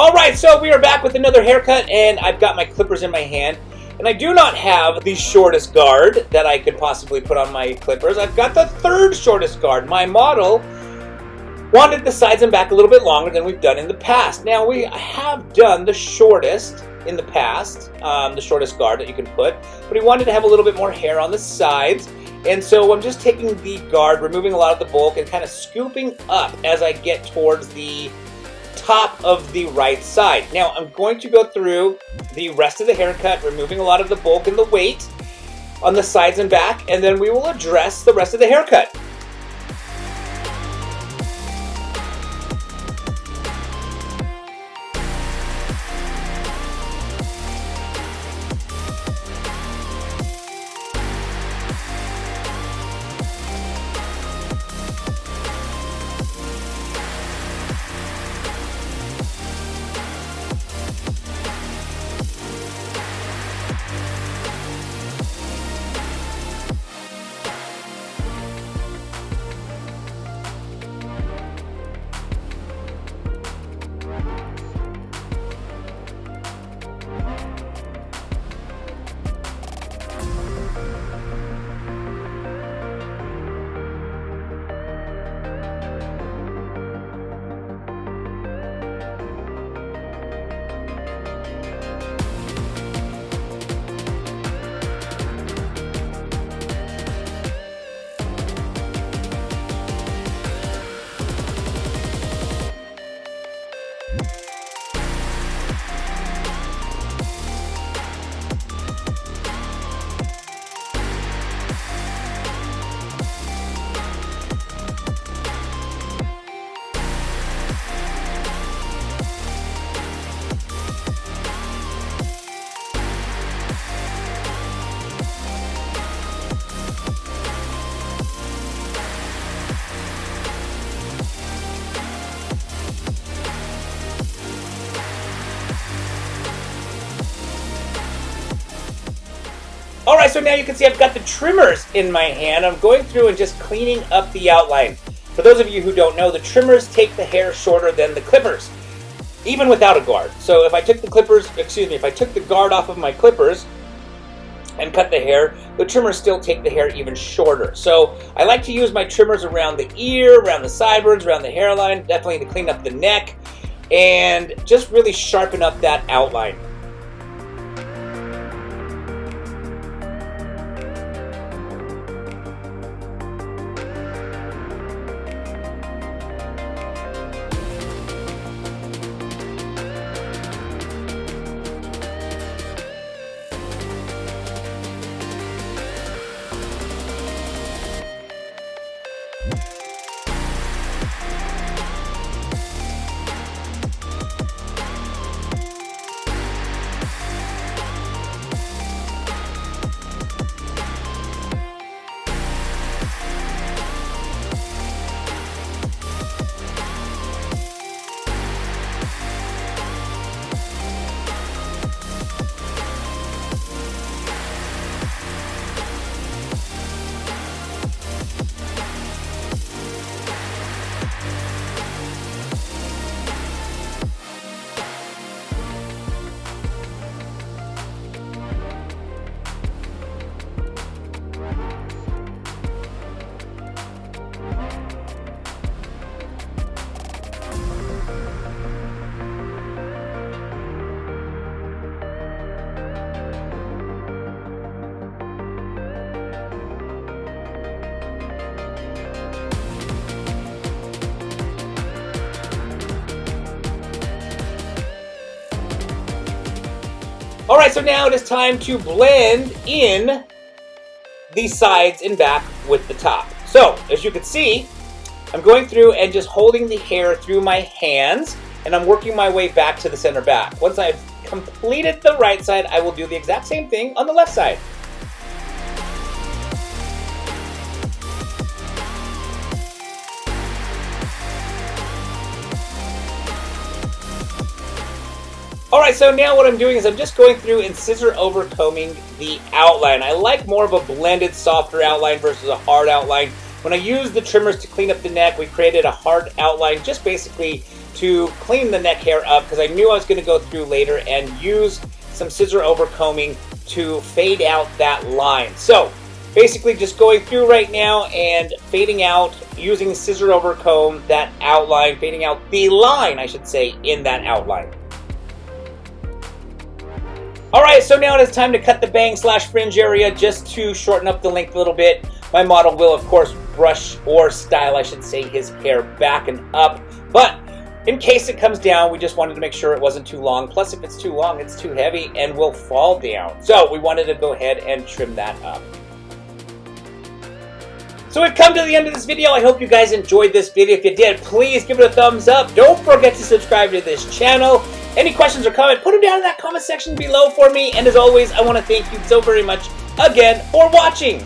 Alright, so we are back with another haircut, and I've got my clippers in my hand. And I do not have the shortest guard that I could possibly put on my clippers. I've got the third shortest guard. My model wanted the sides and back a little bit longer than we've done in the past. Now, we have done the shortest in the past, the shortest guard that you can put, but he wanted to have a little bit more hair on the sides. And so I'm just taking the guard, removing a lot of the bulk, and kind of scooping up as I get towards the top of the right side. Now I'm going to go through the rest of the haircut, removing a lot of the bulk and the weight on the sides and back, and then we will address the rest of the haircut. Alright, so now you can see I've got the trimmers in my hand. I'm going through and just cleaning up the outline. For those of you who don't know, the trimmers take the hair shorter than the clippers, even without a guard. So if I took if I took the guard off of my clippers and cut the hair, the trimmers still take the hair even shorter. So I like to use my trimmers around the ear, around the sideburns, around the hairline, definitely to clean up the neck, and just really sharpen up that outline. Alright, so now it is time to blend in the sides and back with the top. So, as you can see, I'm going through and just holding the hair through my hands, and I'm working my way back to the center back. Once I've completed the right side, I will do the exact same thing on the left side. Alright, so now what I'm doing is I'm just going through and scissor over combing the outline. I like more of a blended, softer outline versus a hard outline. When I used the trimmers to clean up the neck, we created a hard outline just basically to clean the neck hair up because I knew I was going to go through later and use some scissor over combing to fade out that line. So basically just going through right now and fading out using scissor over comb that outline, fading out the line, I should say, in that outline. Alright, so now it is time to cut the bang / fringe area just to shorten up the length a little bit. My model will, of course, brush or style, I should say, his hair back and up. But in case it comes down, we just wanted to make sure it wasn't too long. Plus, if it's too long, it's too heavy and will fall down. So we wanted to go ahead and trim that up. So we've come to the end of this video. I hope you guys enjoyed this video. If you did, please give it a thumbs up. Don't forget to subscribe to this channel. Any questions or comments, put them down in that comment section below for me. And as always, I want to thank you so very much again for watching.